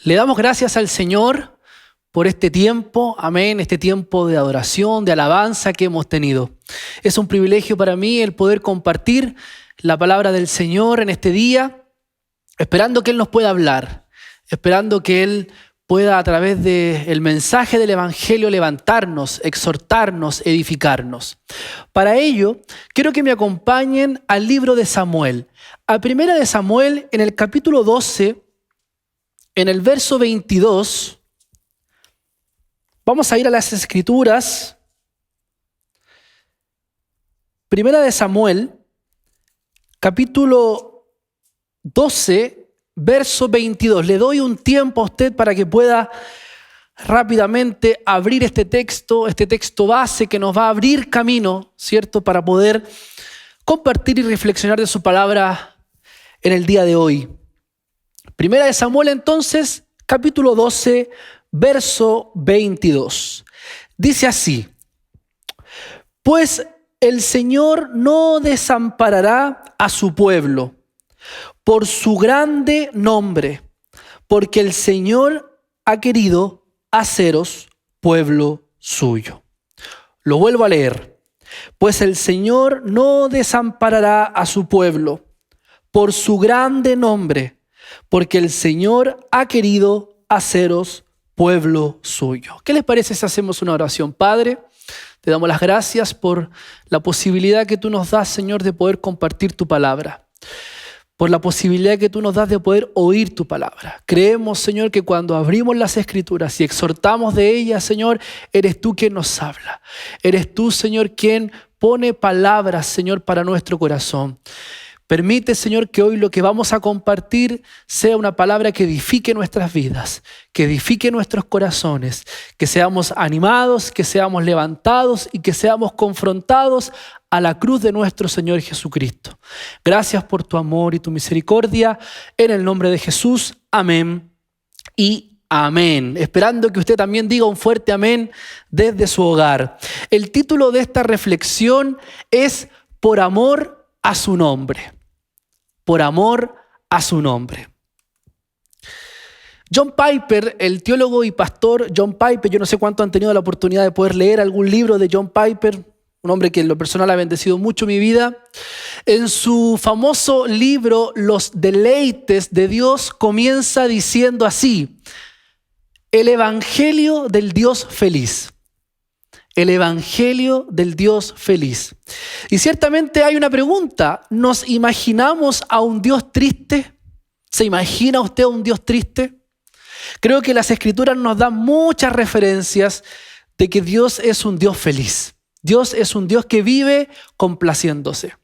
Le damos gracias al Señor por este tiempo, amén, este tiempo de adoración, de alabanza que hemos tenido. Es un privilegio para mí el poder compartir la palabra del Señor en este día, esperando que Él nos pueda hablar, esperando que Él pueda a través del mensaje del Evangelio levantarnos, exhortarnos, edificarnos. Para ello, quiero que me acompañen al libro de Samuel, a Primera de Samuel en el capítulo 12, en el verso 22, vamos a ir a las Escrituras. Primera de Samuel, capítulo 12, verso 22. Le doy un tiempo a usted para que pueda rápidamente abrir este texto base que nos va a abrir camino, ¿cierto?, para poder compartir y reflexionar de su palabra en el día de hoy. Primera de Samuel, entonces, capítulo 12, verso 22. Dice así: pues el Señor no desamparará a su pueblo por su grande nombre, porque el Señor ha querido haceros pueblo suyo. Lo vuelvo a leer. Pues el Señor no desamparará a su pueblo por su grande nombre, porque el Señor ha querido haceros pueblo suyo. ¿Qué les parece si hacemos una oración? Padre, te damos las gracias por la posibilidad que tú nos das, Señor, de poder compartir tu palabra, por la posibilidad que tú nos das de poder oír tu palabra. Creemos, Señor, que cuando abrimos las Escrituras y exhortamos de ellas, Señor, eres tú quien nos habla. Eres tú, Señor, quien pone palabras, Señor, para nuestro corazón. Permite, Señor, que hoy lo que vamos a compartir sea una palabra que edifique nuestras vidas, que edifique nuestros corazones, que seamos animados, que seamos levantados y que seamos confrontados a la cruz de nuestro Señor Jesucristo. Gracias por tu amor y tu misericordia. En el nombre de Jesús, amén y amén. Esperando que usted también diga un fuerte amén desde su hogar. El título de esta reflexión es Por amor a su nombre. Por amor a su nombre. John Piper, el teólogo y pastor John Piper, yo no sé cuánto han tenido la oportunidad de poder leer algún libro de John Piper, un hombre que en lo personal ha bendecido mucho mi vida. En su famoso libro Los deleites de Dios comienza diciendo así: el Evangelio del Dios feliz. El Evangelio del Dios feliz. Y ciertamente hay una pregunta. ¿Nos imaginamos a un Dios triste? ¿Se imagina usted a un Dios triste? Creo que las Escrituras nos dan muchas referencias de que Dios es un Dios feliz. Dios es un Dios que vive complaciéndose.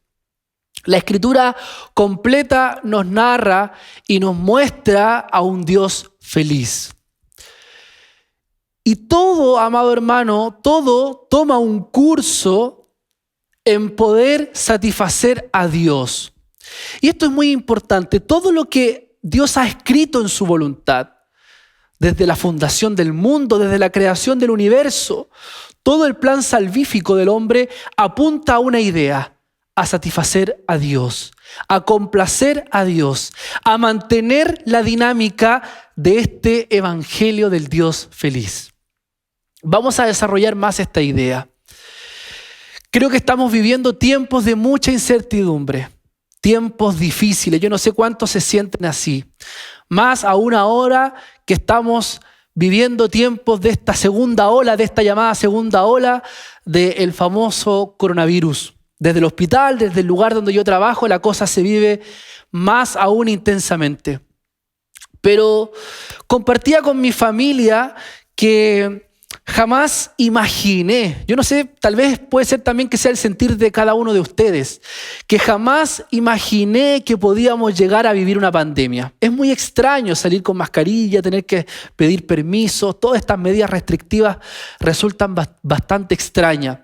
La Escritura completa nos narra y nos muestra a un Dios feliz. Y todo, amado hermano, todo toma un curso en poder satisfacer a Dios. Y esto es muy importante. Todo lo que Dios ha escrito en su voluntad, desde la fundación del mundo, desde la creación del universo, todo el plan salvífico del hombre apunta a una idea: a satisfacer a Dios, a complacer a Dios, a mantener la dinámica de este Evangelio del Dios feliz. Vamos a desarrollar más esta idea. Creo que estamos viviendo tiempos de mucha incertidumbre, tiempos difíciles. Yo no sé cuántos se sienten así. Más aún ahora que estamos viviendo tiempos de esta segunda ola, de esta llamada segunda ola del famoso coronavirus. Desde el hospital, desde el lugar donde yo trabajo, la cosa se vive más aún intensamente. Pero compartía con mi familia que jamás imaginé, yo no sé, tal vez puede ser también que sea el sentir de cada uno de ustedes, que jamás imaginé que podíamos llegar a vivir una pandemia. Es muy extraño salir con mascarilla, tener que pedir permiso, todas estas medidas restrictivas resultan bastante extrañas.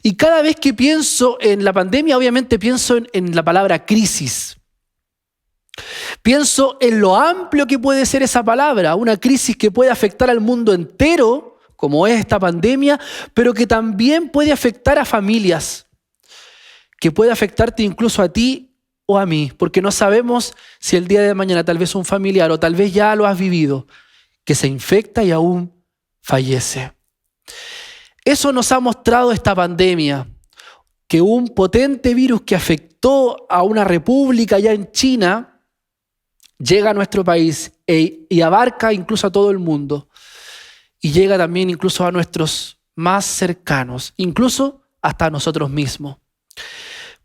Y cada vez que pienso en la pandemia, obviamente pienso en la palabra crisis. Pienso en lo amplio que puede ser esa palabra, una crisis que puede afectar al mundo entero, como es esta pandemia, pero que también puede afectar a familias, que puede afectarte incluso a ti o a mí, porque no sabemos si el día de mañana tal vez un familiar o tal vez ya lo has vivido, que se infecta y aún fallece. Eso nos ha mostrado esta pandemia, que un potente virus que afectó a una república allá en China llega a nuestro país y abarca incluso a todo el mundo. Y llega también incluso a nuestros más cercanos, incluso hasta a nosotros mismos.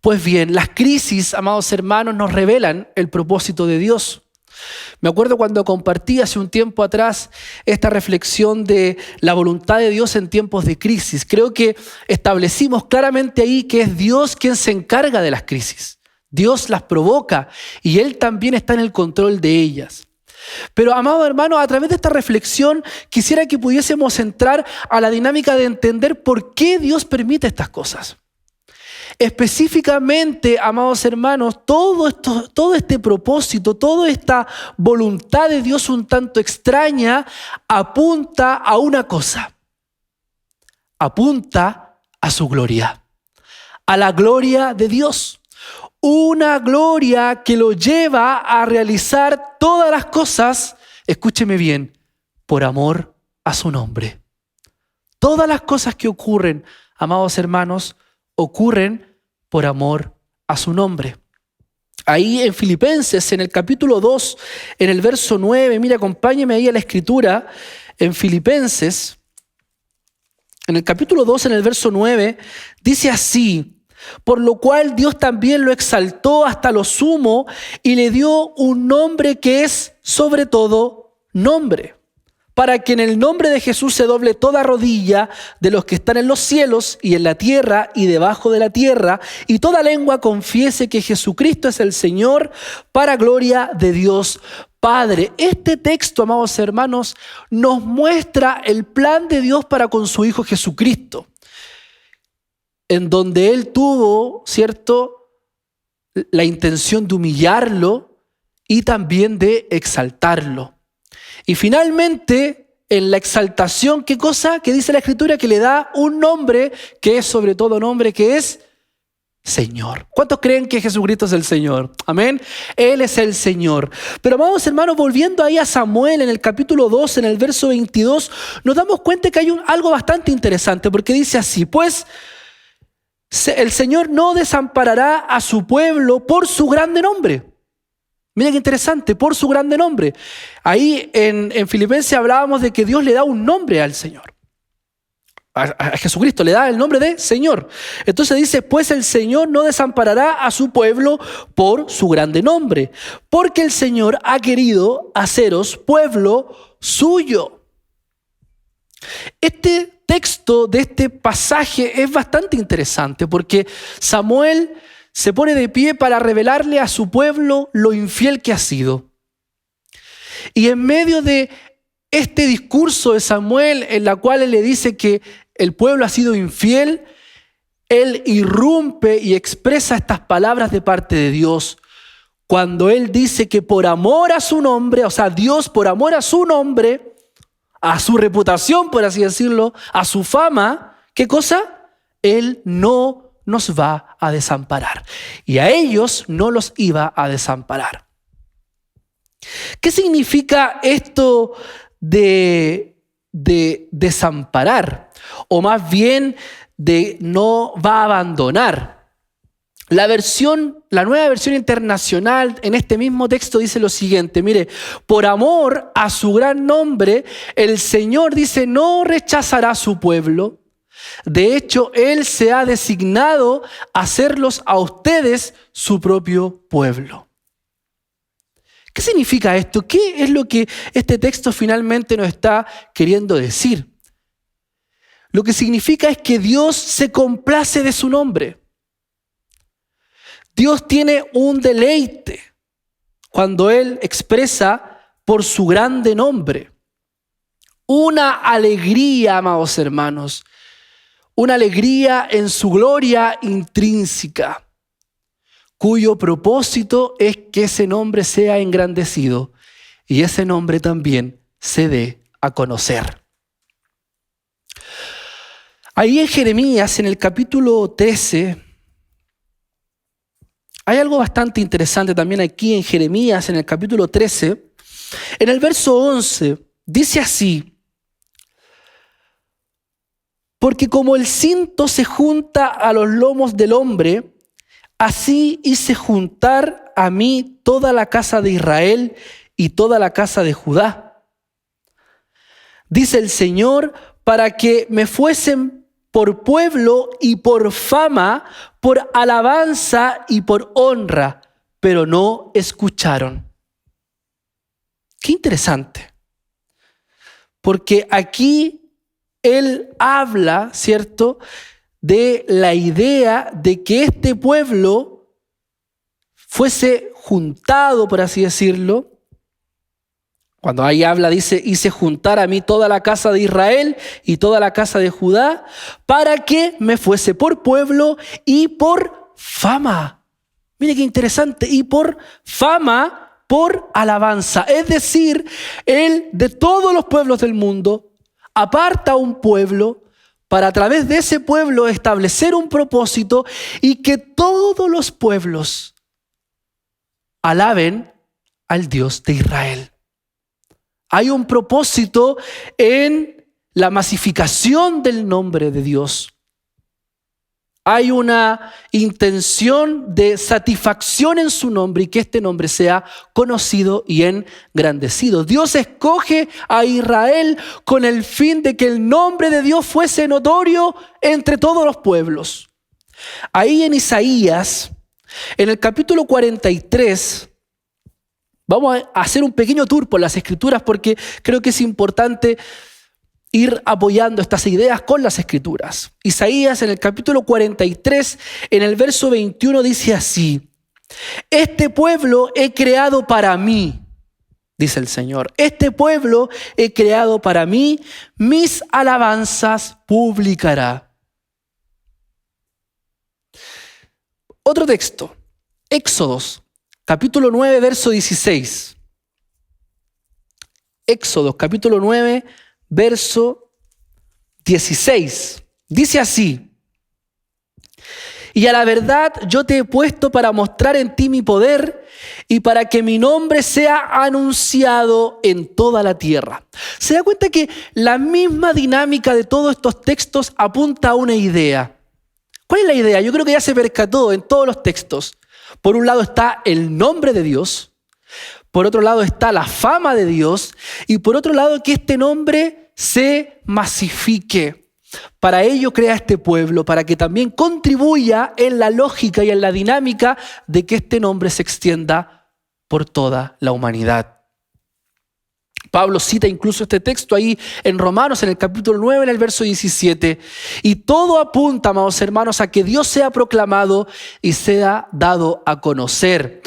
Pues bien, las crisis, amados hermanos, nos revelan el propósito de Dios. Me acuerdo cuando compartí hace un tiempo atrás esta reflexión de la voluntad de Dios en tiempos de crisis. Creo que establecimos claramente ahí que es Dios quien se encarga de las crisis. Dios las provoca y Él también está en el control de ellas. Pero, amados hermanos, a través de esta reflexión quisiera que pudiésemos entrar a la dinámica de entender por qué Dios permite estas cosas. Específicamente, amados hermanos, todo este propósito, toda esta voluntad de Dios un tanto extraña, apunta a una cosa. Apunta a su gloria, a la gloria de Dios. Una gloria que lo lleva a realizar todas las cosas, escúcheme bien, por amor a su nombre. Todas las cosas que ocurren, amados hermanos, ocurren por amor a su nombre. Ahí en Filipenses, en el capítulo 2, en el verso 9, mira, acompáñeme ahí a la escritura, en Filipenses, en el capítulo 2, en el verso 9, dice así: por lo cual Dios también lo exaltó hasta lo sumo y le dio un nombre que es sobre todo nombre, para que en el nombre de Jesús se doble toda rodilla de los que están en los cielos y en la tierra y debajo de la tierra, y toda lengua confiese que Jesucristo es el Señor, para gloria de Dios Padre. Este texto, amados hermanos, nos muestra el plan de Dios para con su Hijo Jesucristo, en donde Él tuvo, ¿cierto?, la intención de humillarlo y también de exaltarlo. Y finalmente, en la exaltación, ¿qué cosa? Que dice la Escritura, que le da un nombre que es sobre todo nombre, que es Señor. ¿Cuántos creen que Jesucristo es el Señor? Amén. Él es el Señor. Pero amados hermanos, volviendo ahí a Samuel en el capítulo 2, en el verso 22, nos damos cuenta que hay algo bastante interesante, porque dice así: pues el Señor no desamparará a su pueblo por su grande nombre. Miren qué interesante, por su grande nombre. Ahí en Filipenses hablábamos de que Dios le da un nombre al Señor. A Jesucristo le da el nombre de Señor. Entonces dice: pues el Señor no desamparará a su pueblo por su grande nombre, porque el Señor ha querido haceros pueblo suyo. Este texto de este pasaje es bastante interesante, porque Samuel se pone de pie para revelarle a su pueblo lo infiel que ha sido. Y en medio de este discurso de Samuel, en la cual él le dice que el pueblo ha sido infiel, él irrumpe y expresa estas palabras de parte de Dios, cuando él dice que por amor a su nombre, o sea, Dios por amor a su nombre, a su reputación, por así decirlo, a su fama, ¿qué cosa? Él no nos va a desamparar. Y a ellos no los iba a desamparar. ¿Qué significa esto de desamparar? O más bien de no va a abandonar. La nueva versión internacional en este mismo texto dice lo siguiente: mire, por amor a su gran nombre, el Señor dice no rechazará a su pueblo. De hecho, Él se ha designado hacerlos a ustedes su propio pueblo. ¿Qué significa esto? ¿Qué es lo que este texto finalmente nos está queriendo decir? Lo que significa es que Dios se complace de su nombre. Dios tiene un deleite cuando Él expresa por su grande nombre. Una alegría, amados hermanos. Una alegría en su gloria intrínseca, cuyo propósito es que ese nombre sea engrandecido y ese nombre también se dé a conocer. Ahí en Jeremías, en el capítulo 13, Hay algo bastante interesante también aquí en Jeremías, en el capítulo 13. En el verso 11, dice así: porque como el cinto se junta a los lomos del hombre, así hice juntar a mí toda la casa de Israel y toda la casa de Judá. Dice el Señor, para que me fuesen por pueblo y por fama, por alabanza y por honra, pero no escucharon. Qué interesante. Porque aquí él habla, ¿cierto?, de la idea de que este pueblo fuese juntado, por así decirlo. Cuando ahí habla, dice, hice juntar a mí toda la casa de Israel y toda la casa de Judá, para que me fuese por pueblo y por fama. Mire qué interesante, y por fama, por alabanza. Es decir, él de todos los pueblos del mundo aparta un pueblo para a través de ese pueblo establecer un propósito y que todos los pueblos alaben al Dios de Israel. Hay un propósito en la masificación del nombre de Dios. Hay una intención de satisfacción en su nombre y que este nombre sea conocido y engrandecido. Dios escoge a Israel con el fin de que el nombre de Dios fuese notorio entre todos los pueblos. Ahí en Isaías, en el capítulo 43, vamos a hacer un pequeño tour por las Escrituras porque creo que es importante ir apoyando estas ideas con las Escrituras. Isaías en el capítulo 43, en el verso 21 dice así: este pueblo he creado para mí, dice el Señor. Este pueblo he creado para mí, mis alabanzas publicará. Otro texto, Éxodos, capítulo 9, verso 16. Éxodos, capítulo 9, verso 16. Dice así: y a la verdad yo te he puesto para mostrar en ti mi poder y para que mi nombre sea anunciado en toda la tierra. ¿Se da cuenta que la misma dinámica de todos estos textos apunta a una idea? ¿Cuál es la idea? Yo creo que ya se percató en todos los textos. Por un lado está el nombre de Dios, por otro lado está la fama de Dios y por otro lado que este nombre se masifique. Para ello crea este pueblo, para que también contribuya en la lógica y en la dinámica de que este nombre se extienda por toda la humanidad. Pablo cita incluso este texto ahí en Romanos, en el capítulo 9, en el verso 17. Y todo apunta, amados hermanos, a que Dios sea proclamado y sea dado a conocer.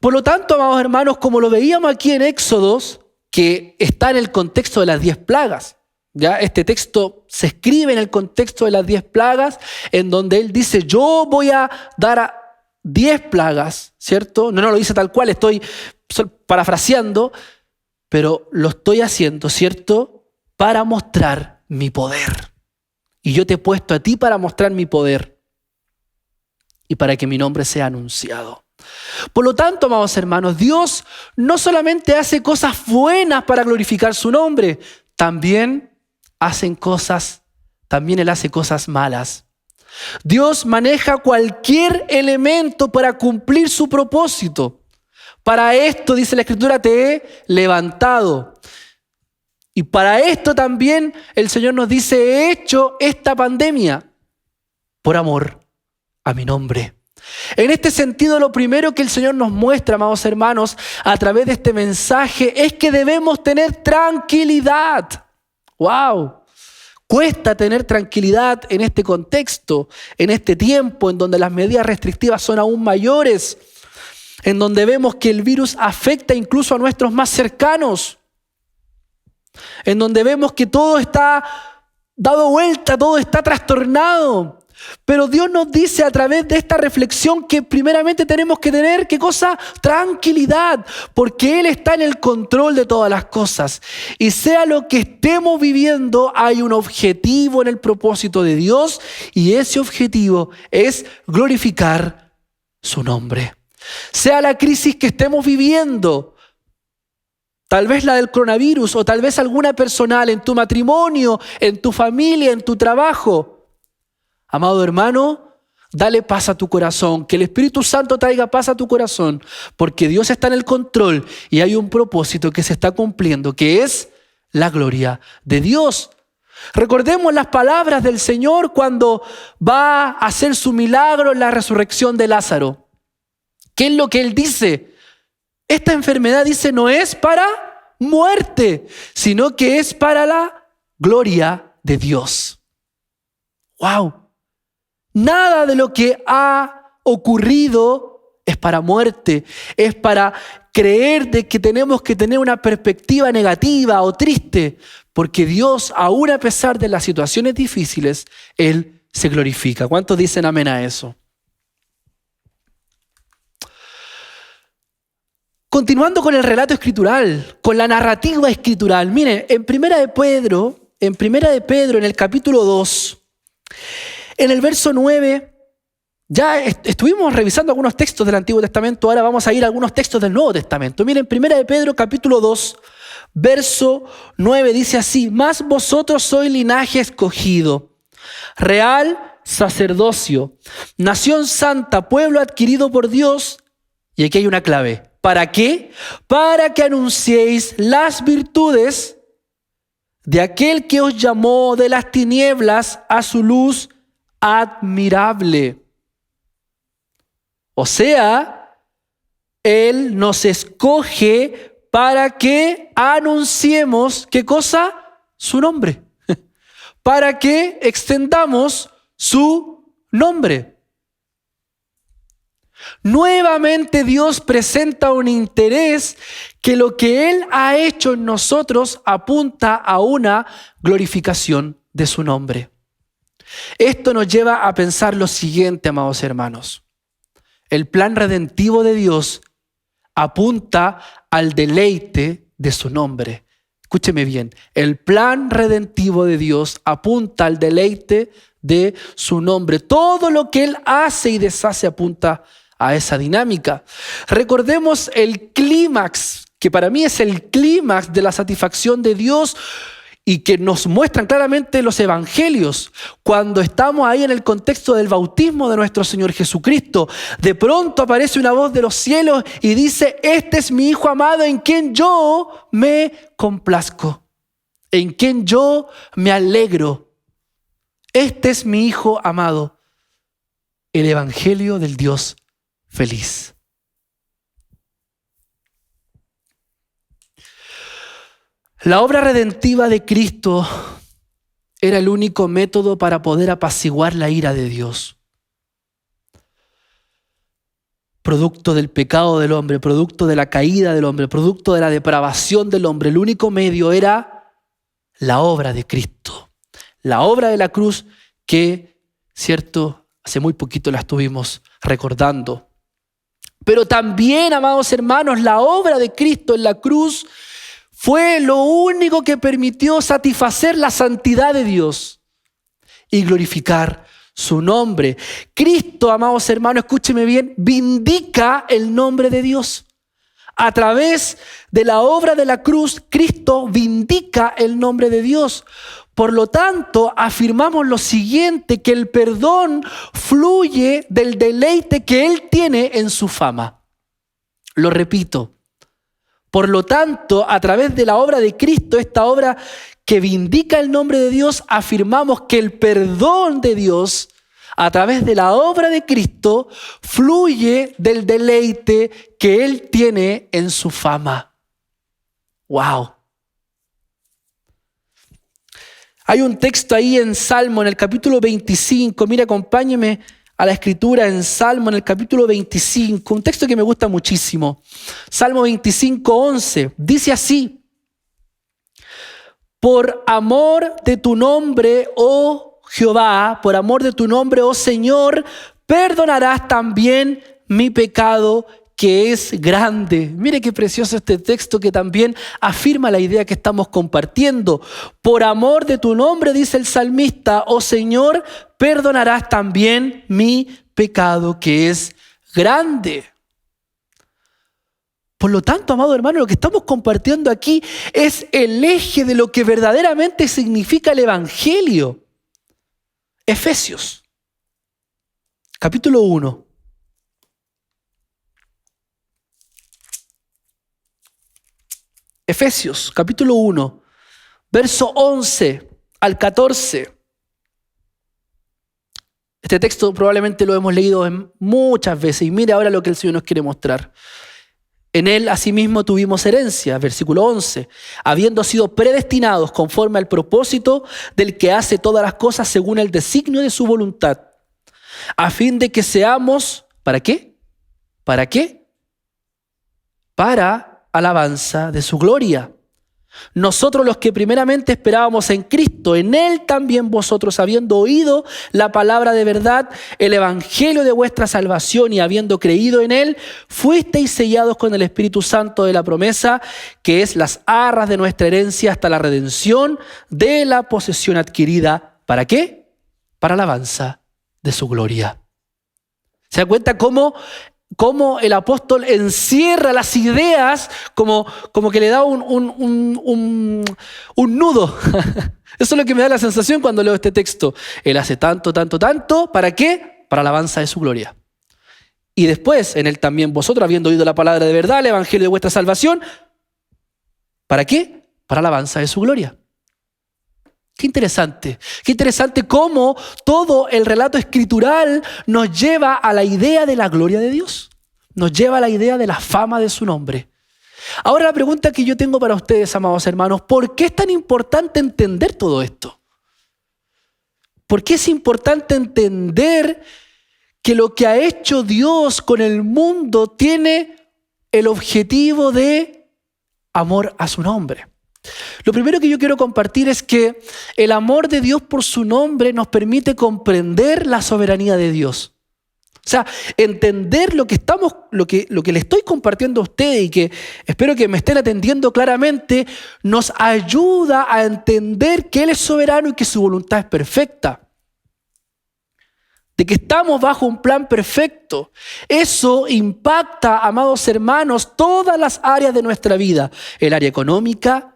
Por lo tanto, amados hermanos, como lo veíamos aquí en Éxodos, que está en el contexto de las 10 plagas. ¿Ya? Este texto se escribe en el contexto de las 10 plagas, en donde él dice, yo voy a dar 10 plagas, ¿cierto? No lo dice tal cual, estoy parafraseando, pero lo estoy haciendo, ¿cierto? Para mostrar mi poder. Y yo te he puesto a ti para mostrar mi poder y para que mi nombre sea anunciado. Por lo tanto, amados hermanos, Dios no solamente hace cosas buenas para glorificar su nombre, también Él hace cosas malas. Dios maneja cualquier elemento para cumplir su propósito. Para esto, dice la Escritura, te he levantado. Y para esto también el Señor nos dice, he hecho esta pandemia por amor a mi nombre. En este sentido, lo primero que el Señor nos muestra, amados hermanos, a través de este mensaje, es que debemos tener tranquilidad. ¡Wow! Cuesta tener tranquilidad en este contexto, en este tiempo en donde las medidas restrictivas son aún mayores, en donde vemos que el virus afecta incluso a nuestros más cercanos, en donde vemos que todo está dado vuelta, todo está trastornado. Pero Dios nos dice a través de esta reflexión que primeramente tenemos que tener, ¿qué cosa? Tranquilidad, porque Él está en el control de todas las cosas. Y sea lo que estemos viviendo, hay un objetivo en el propósito de Dios y ese objetivo es glorificar su nombre. Sea la crisis que estemos viviendo, tal vez la del coronavirus o tal vez alguna personal en tu matrimonio, en tu familia, en tu trabajo. Amado hermano, dale paz a tu corazón, que el Espíritu Santo traiga paz a tu corazón, porque Dios está en el control y hay un propósito que se está cumpliendo, que es la gloria de Dios. Recordemos las palabras del Señor cuando va a hacer su milagro en la resurrección de Lázaro. ¿Qué es lo que Él dice? Esta enfermedad, dice, no es para muerte, sino que es para la gloria de Dios. ¡Wow! Nada de lo que ha ocurrido es para muerte, es para creer de que tenemos que tener una perspectiva negativa o triste, porque Dios, aún a pesar de las situaciones difíciles, Él se glorifica. ¿Cuántos dicen amén a eso? Continuando con el relato escritural, con la narrativa escritural. Miren, en Primera de Pedro, en el capítulo 2, en el verso 9, ya estuvimos revisando algunos textos del Antiguo Testamento, ahora vamos a ir a algunos textos del Nuevo Testamento. Miren, Primera de Pedro, capítulo 2, verso 9, dice así: mas vosotros sois linaje escogido, real sacerdocio, nación santa, pueblo adquirido por Dios. Y aquí hay una clave. ¿Para qué? Para que anunciéis las virtudes de aquel que os llamó de las tinieblas a su luz admirable. O sea, Él nos escoge para que anunciemos, ¿qué cosa? Su nombre. Para que extendamos su nombre. Nuevamente Dios presenta un interés que lo que Él ha hecho en nosotros apunta a una glorificación de su nombre. Esto nos lleva a pensar lo siguiente, amados hermanos. El plan redentivo de Dios apunta al deleite de su nombre. Escúcheme bien, el plan redentivo de Dios apunta al deleite de su nombre. Todo lo que Él hace y deshace apunta a esa dinámica. Recordemos el clímax, que para mí es el clímax de la satisfacción de Dios y que nos muestran claramente los evangelios. Cuando estamos ahí en el contexto del bautismo de nuestro Señor Jesucristo, de pronto aparece una voz de los cielos y dice: este es mi Hijo amado en quien yo me complazco, en quien yo me alegro. Este es mi Hijo amado. El evangelio del Dios feliz. La obra redentiva de Cristo era el único método para poder apaciguar la ira de Dios. Producto del pecado del hombre, producto de la caída del hombre, producto de la depravación del hombre, el único medio era la obra de Cristo. La obra de la cruz que, cierto, hace muy poquito la estuvimos recordando. Pero también, amados hermanos, la obra de Cristo en la cruz fue lo único que permitió satisfacer la santidad de Dios y glorificar su nombre. Cristo, amados hermanos, escúcheme bien, vindica el nombre de Dios. A través de la obra de la cruz, Cristo vindica el nombre de Dios. Por lo tanto, afirmamos lo siguiente, que el perdón fluye del deleite que Él tiene en su fama. Lo repito. Por lo tanto, a través de la obra de Cristo, esta obra que vindica el nombre de Dios, afirmamos que el perdón de Dios, a través de la obra de Cristo, fluye del deleite que Él tiene en su fama. ¡Wow! Hay un texto ahí en Salmo, en el capítulo 25. Mira, acompáñeme a la escritura en Salmo, en el capítulo 25. Un texto que me gusta muchísimo. Salmo 25, 11. Dice así: por amor de tu nombre, oh Jehová, por amor de tu nombre, oh Señor, perdonarás también mi pecado que es grande. Mire qué precioso este texto que también afirma la idea que estamos compartiendo. Por amor de tu nombre, dice el salmista, oh Señor, perdonarás también mi pecado que es grande. Por lo tanto, amado hermano, lo que estamos compartiendo aquí es el eje de lo que verdaderamente significa el Evangelio. Efesios, capítulo 1. Efesios, capítulo 1, verso 11 al 14. Este texto probablemente lo hemos leído muchas veces y mire ahora lo que el Señor nos quiere mostrar. En él asimismo tuvimos herencia, versículo 11, habiendo sido predestinados conforme al propósito del que hace todas las cosas según el designio de su voluntad, a fin de que seamos, ¿para qué? ¿Para qué? Para alabanza de su gloria. Nosotros los que primeramente esperábamos en Cristo, en Él también vosotros, habiendo oído la palabra de verdad, el evangelio de vuestra salvación y habiendo creído en Él, fuisteis sellados con el Espíritu Santo de la promesa, que es las arras de nuestra herencia hasta la redención de la posesión adquirida. ¿Para qué? Para alabanza de su gloria. ¿Se da cuenta cómo el apóstol encierra las ideas como que le da un nudo? Eso es lo que me da la sensación cuando leo este texto. Él hace tanto, ¿para qué? Para alabanza de su gloria. Y después, en él también vosotros, habiendo oído la palabra de verdad, el evangelio de vuestra salvación, ¿para qué? Para alabanza de su gloria. Qué interesante cómo todo el relato escritural nos lleva a la idea de la gloria de Dios. Nos lleva a la idea de la fama de su nombre. Ahora la pregunta que yo tengo para ustedes, amados hermanos, ¿por qué es tan importante entender todo esto? ¿Por qué es importante entender que lo que ha hecho Dios con el mundo tiene el objetivo de amor a su nombre? Lo primero que yo quiero compartir es que el amor de Dios por su nombre nos permite comprender la soberanía de Dios. O sea, entender lo que le estoy compartiendo a ustedes y que espero que me estén atendiendo claramente, nos ayuda a entender que Él es soberano y que su voluntad es perfecta. De que estamos bajo un plan perfecto. Eso impacta, amados hermanos, todas las áreas de nuestra vida. El área económica,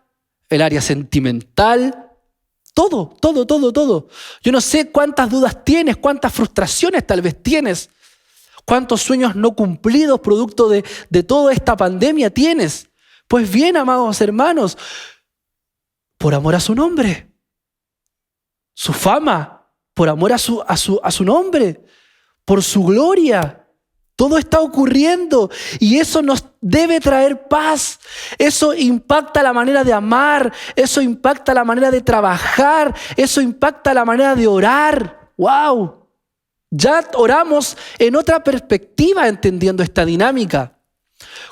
el área sentimental, todo. Yo no sé cuántas dudas tienes, cuántas frustraciones tal vez tienes, cuántos sueños no cumplidos producto de toda esta pandemia tienes. Pues bien, amados hermanos, por amor a su nombre, su fama, por amor a su nombre, por su gloria. Todo está ocurriendo y eso nos debe traer paz. Eso impacta la manera de amar, eso impacta la manera de trabajar, eso impacta la manera de orar. ¡Wow! Ya oramos en otra perspectiva entendiendo esta dinámica.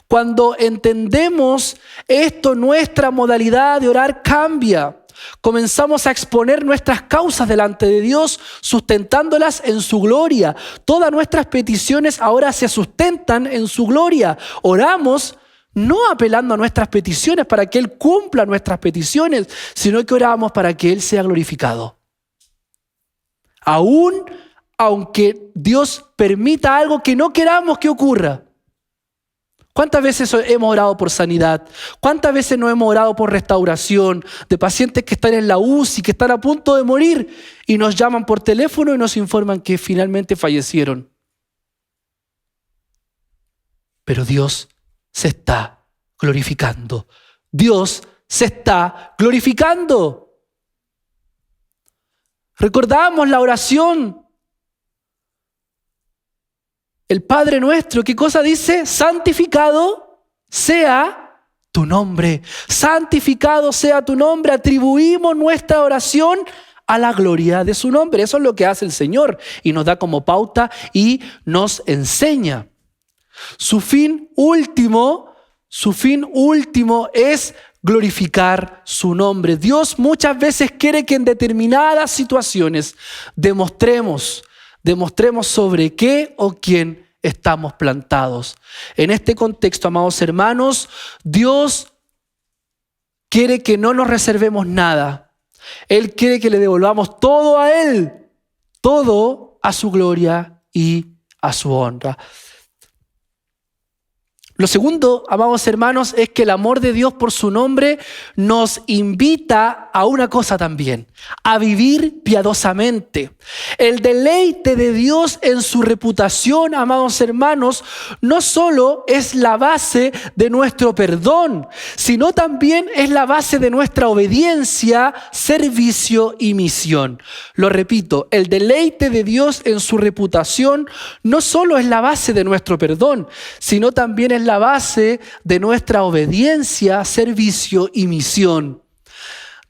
Cuando entendemos esto, nuestra modalidad de orar cambia. Comenzamos a exponer nuestras causas delante de Dios, sustentándolas en su gloria. Todas nuestras peticiones ahora se sustentan en su gloria. Oramos no apelando a nuestras peticiones para que Él cumpla nuestras peticiones, sino que oramos para que Él sea glorificado. Aún aunque Dios permita algo que no queramos que ocurra. ¿Cuántas veces hemos orado por sanidad? ¿Cuántas veces no hemos orado por restauración de pacientes que están en la UCI, que están a punto de morir y nos llaman por teléfono y nos informan que finalmente fallecieron? Pero Dios se está glorificando. Dios se está glorificando. Recordamos la oración. El Padre nuestro, ¿qué cosa dice? Santificado sea tu nombre. Santificado sea tu nombre. Atribuimos nuestra oración a la gloria de su nombre. Eso es lo que hace el Señor y nos da como pauta y nos enseña. Su fin último es glorificar su nombre. Dios muchas veces quiere que en determinadas situaciones demostremos sobre qué o quién estamos plantados. En este contexto, amados hermanos, Dios quiere que no nos reservemos nada. Él quiere que le devolvamos todo a Él, todo a su gloria y a su honra. Lo segundo, amados hermanos, es que el amor de Dios por su nombre nos invita a una cosa también, a vivir piadosamente. El deleite de Dios en su reputación, amados hermanos, no solo es la base de nuestro perdón, sino también es la base de nuestra obediencia, servicio y misión. Lo repito, el deleite de Dios en su reputación no solo es la base de nuestro perdón, sino también es la base de nuestra obediencia, servicio y misión.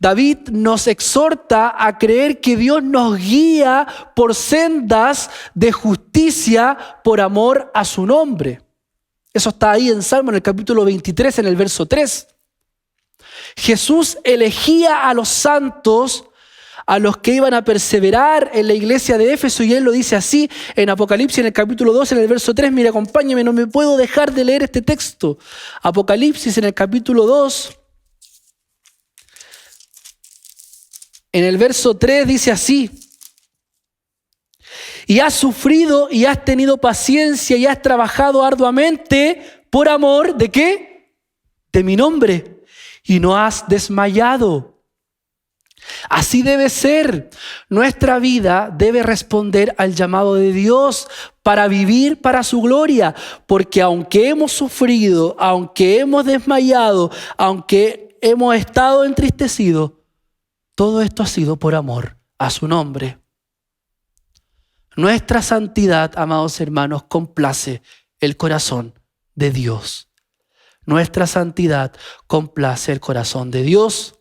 David nos exhorta a creer que Dios nos guía por sendas de justicia por amor a su nombre. Eso está ahí en Salmo, en el capítulo 23, en el verso 3. Jesús elegía a los santos, a los que iban a perseverar en la iglesia de Éfeso, y él lo dice así en Apocalipsis, en el capítulo 2, en el verso 3. Mira, acompáñame, no me puedo dejar de leer este texto. Apocalipsis, en el capítulo 2, en el verso 3 dice así: y has sufrido y has tenido paciencia y has trabajado arduamente por amor, ¿de qué? De mi nombre, y no has desmayado. Así debe ser. Nuestra vida debe responder al llamado de Dios para vivir para su gloria, porque aunque hemos sufrido, aunque hemos desmayado, aunque hemos estado entristecidos, todo esto ha sido por amor a su nombre. Nuestra santidad, amados hermanos, complace el corazón de Dios. Nuestra santidad complace el corazón de Dios.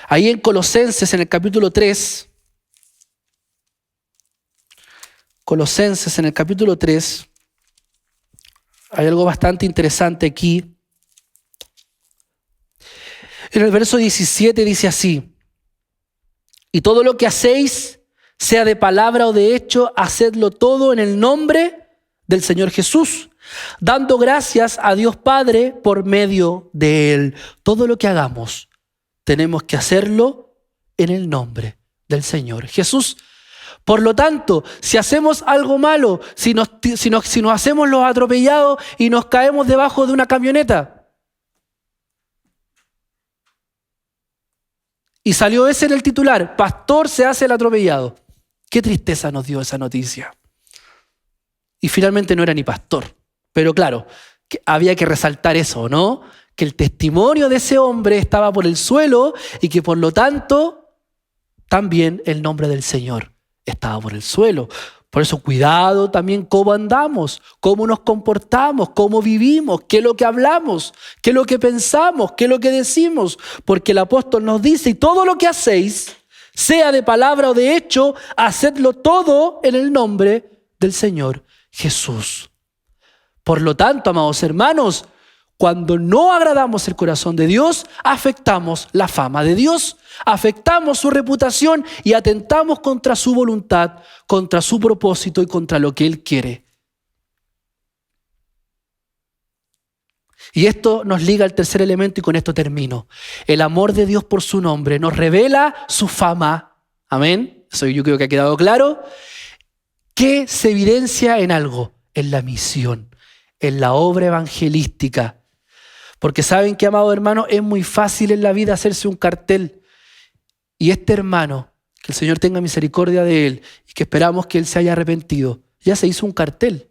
Ahí en Colosenses, en el capítulo 3, Colosenses, en el capítulo 3, hay algo bastante interesante aquí. En el verso 17 dice así: y todo lo que hacéis, sea de palabra o de hecho, hacedlo todo en el nombre del Señor Jesús, dando gracias a Dios Padre por medio de Él. Todo lo que hagamos, tenemos que hacerlo en el nombre del Señor Jesús. Por lo tanto, si hacemos algo malo, si nos hacemos los atropellados y nos caemos debajo de una camioneta, y salió ese en el titular: pastor se hace el atropellado. Qué tristeza nos dio esa noticia. Y finalmente no era ni pastor. Pero claro, que había que resaltar eso, ¿no? Que el testimonio de ese hombre estaba por el suelo y que por lo tanto también el nombre del Señor estaba por el suelo. Por eso cuidado también cómo andamos, cómo nos comportamos, cómo vivimos, qué es lo que hablamos, qué es lo que pensamos, qué es lo que decimos. Porque el apóstol nos dice: y todo lo que hacéis, sea de palabra o de hecho, hacedlo todo en el nombre del Señor Jesús. Por lo tanto, amados hermanos, cuando no agradamos el corazón de Dios, afectamos la fama de Dios, afectamos su reputación y atentamos contra su voluntad, contra su propósito y contra lo que Él quiere. Y esto nos liga al tercer elemento, y con esto termino. El amor de Dios por su nombre nos revela su fama. Amén. Eso yo creo que ha quedado claro. Que se evidencia en algo, en la misión, en la obra evangelística. Porque saben que, amado hermano, es muy fácil en la vida hacerse un cartel. Y este hermano, que el Señor tenga misericordia de él y que esperamos que él se haya arrepentido, ya se hizo un cartel.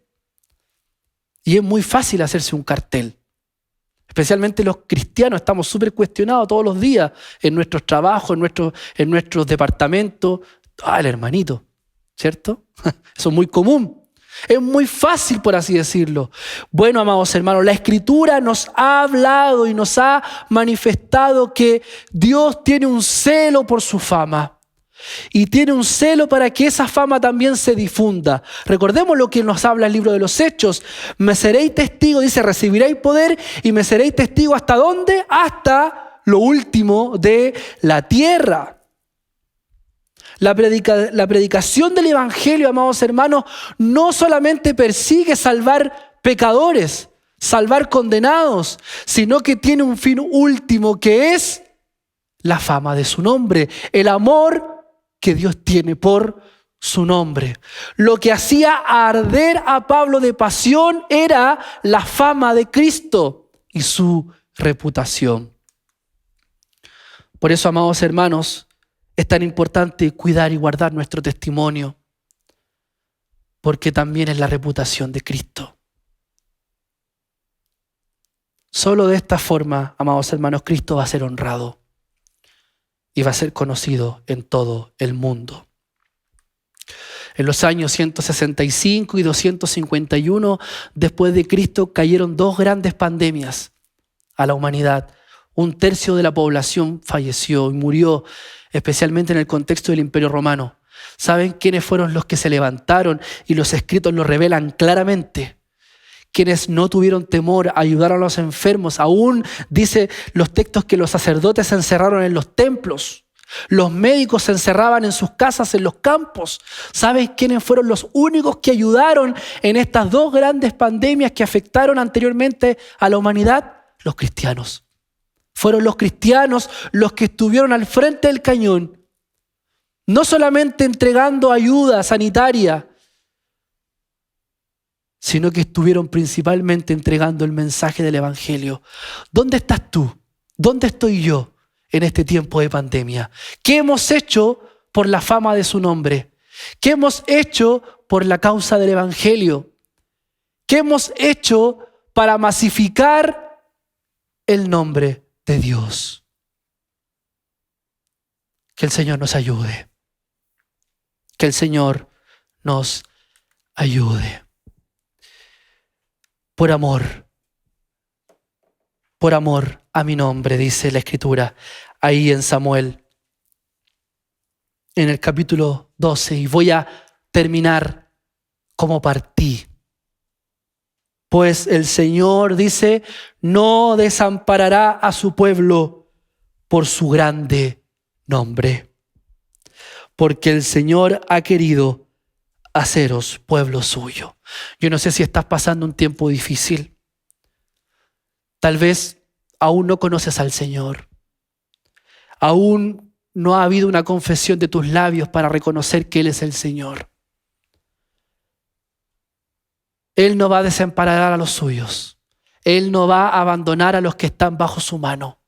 Y es muy fácil hacerse un cartel. Especialmente los cristianos estamos súper cuestionados todos los días en nuestros trabajos, en nuestros departamentos. El hermanito, ¿cierto? Eso es muy común. Es muy fácil, por así decirlo. Bueno, amados hermanos, la Escritura nos ha hablado y nos ha manifestado que Dios tiene un celo por su fama. Y tiene un celo para que esa fama también se difunda. Recordemos lo que nos habla el libro de los Hechos. Me seréis testigo, dice, recibiréis poder y me seréis testigo ¿hasta dónde? Hasta lo último de la tierra. La predicación del Evangelio, amados hermanos, no solamente persigue salvar pecadores, salvar condenados, sino que tiene un fin último, que es la fama de su nombre, el amor que Dios tiene por su nombre. Lo que hacía arder a Pablo de pasión era la fama de Cristo y su reputación. Por eso, amados hermanos, es tan importante cuidar y guardar nuestro testimonio, porque también es la reputación de Cristo. Solo de esta forma, amados hermanos, Cristo va a ser honrado y va a ser conocido en todo el mundo. En los años 165 y 251 después de Cristo cayeron dos grandes pandemias a la humanidad. Un tercio de la población falleció y murió, especialmente en el contexto del Imperio Romano. ¿Saben quiénes fueron los que se levantaron? Y los escritos lo revelan claramente. Quienes no tuvieron temor, ayudaron a los enfermos. Aún dice los textos que los sacerdotes se encerraron en los templos. Los médicos se encerraban en sus casas, en los campos. ¿Saben quiénes fueron los únicos que ayudaron en estas dos grandes pandemias que afectaron anteriormente a la humanidad? Los cristianos. Fueron los cristianos los que estuvieron al frente del cañón, no solamente entregando ayuda sanitaria, sino que estuvieron principalmente entregando el mensaje del Evangelio. ¿Dónde estás tú? ¿Dónde estoy yo en este tiempo de pandemia? ¿Qué hemos hecho por la fama de su nombre? ¿Qué hemos hecho por la causa del Evangelio? ¿Qué hemos hecho para masificar el nombre de Dios? Que el Señor nos ayude. Que el Señor nos ayude. Por amor a mi nombre, dice la Escritura, ahí en Samuel, en el capítulo 12. Y voy a terminar como partí. Pues el Señor, dice, no desamparará a su pueblo por su grande nombre. Porque el Señor ha querido haceros pueblo suyo. Yo no sé si estás pasando un tiempo difícil. Tal vez aún no conoces al Señor. Aún no ha habido una confesión de tus labios para reconocer que Él es el Señor. Él no va a desamparar a los suyos. Él no va a abandonar a los que están bajo su mano.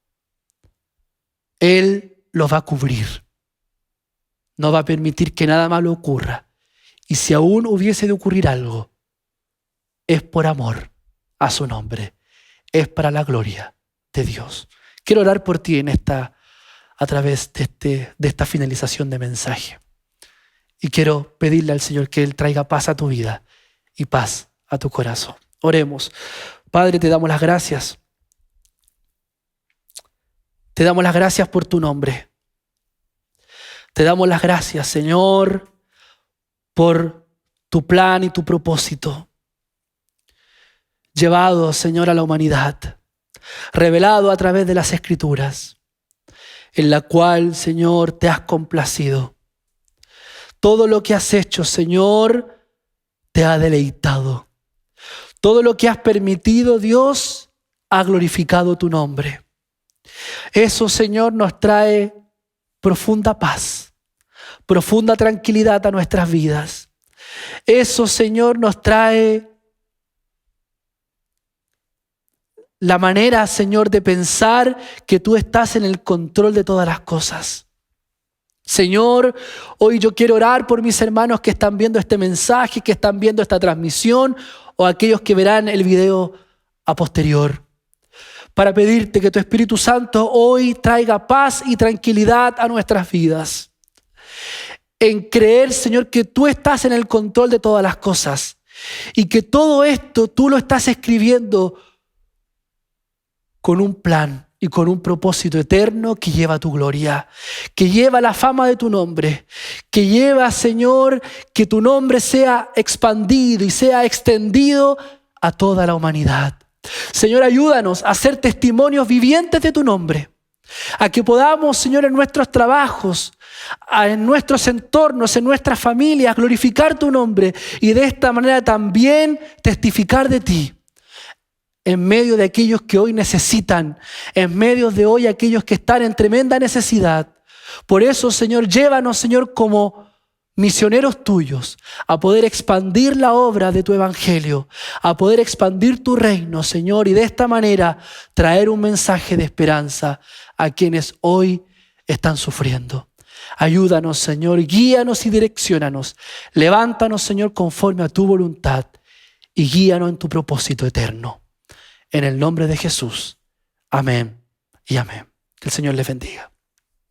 Él los va a cubrir. No va a permitir que nada malo ocurra. Y si aún hubiese de ocurrir algo, es por amor a su nombre. Es para la gloria de Dios. Quiero orar por ti a través de esta finalización de mensaje. Y quiero pedirle al Señor que Él traiga paz a tu vida y paz a tu corazón. Oremos. Padre, te damos las gracias. Te damos las gracias por tu nombre. Te damos las gracias, Señor, por tu plan y tu propósito. Llevado, Señor, a la humanidad. Revelado a través de las Escrituras. En la cual, Señor, te has complacido. Todo lo que has hecho, Señor, te ha deleitado. Todo lo que has permitido, Dios, ha glorificado tu nombre. Eso, Señor, nos trae profunda paz, profunda tranquilidad a nuestras vidas. Eso, Señor, nos trae la manera, Señor, de pensar que tú estás en el control de todas las cosas. Señor, hoy yo quiero orar por mis hermanos que están viendo este mensaje, que están viendo esta transmisión, o aquellos que verán el video a posterior, para pedirte que tu Espíritu Santo hoy traiga paz y tranquilidad a nuestras vidas. En creer, Señor, que tú estás en el control de todas las cosas y que todo esto tú lo estás escribiendo con un plan y con un propósito eterno que lleva a tu gloria, que lleva la fama de tu nombre, que lleva, Señor, que tu nombre sea expandido y sea extendido a toda la humanidad. Señor, ayúdanos a ser testimonios vivientes de tu nombre, a que podamos, Señor, en nuestros trabajos, en nuestros entornos, en nuestras familias, glorificar tu nombre y de esta manera también testificar de ti en medio de aquellos que hoy necesitan, en medio de hoy aquellos que están en tremenda necesidad. Por eso, Señor, llévanos, Señor, como misioneros tuyos, a poder expandir la obra de tu evangelio, a poder expandir tu reino, Señor, y de esta manera traer un mensaje de esperanza a quienes hoy están sufriendo. Ayúdanos, Señor, guíanos y direcciónanos. Levántanos, Señor, conforme a tu voluntad y guíanos en tu propósito eterno. En el nombre de Jesús. Amén y amén. Que el Señor les bendiga.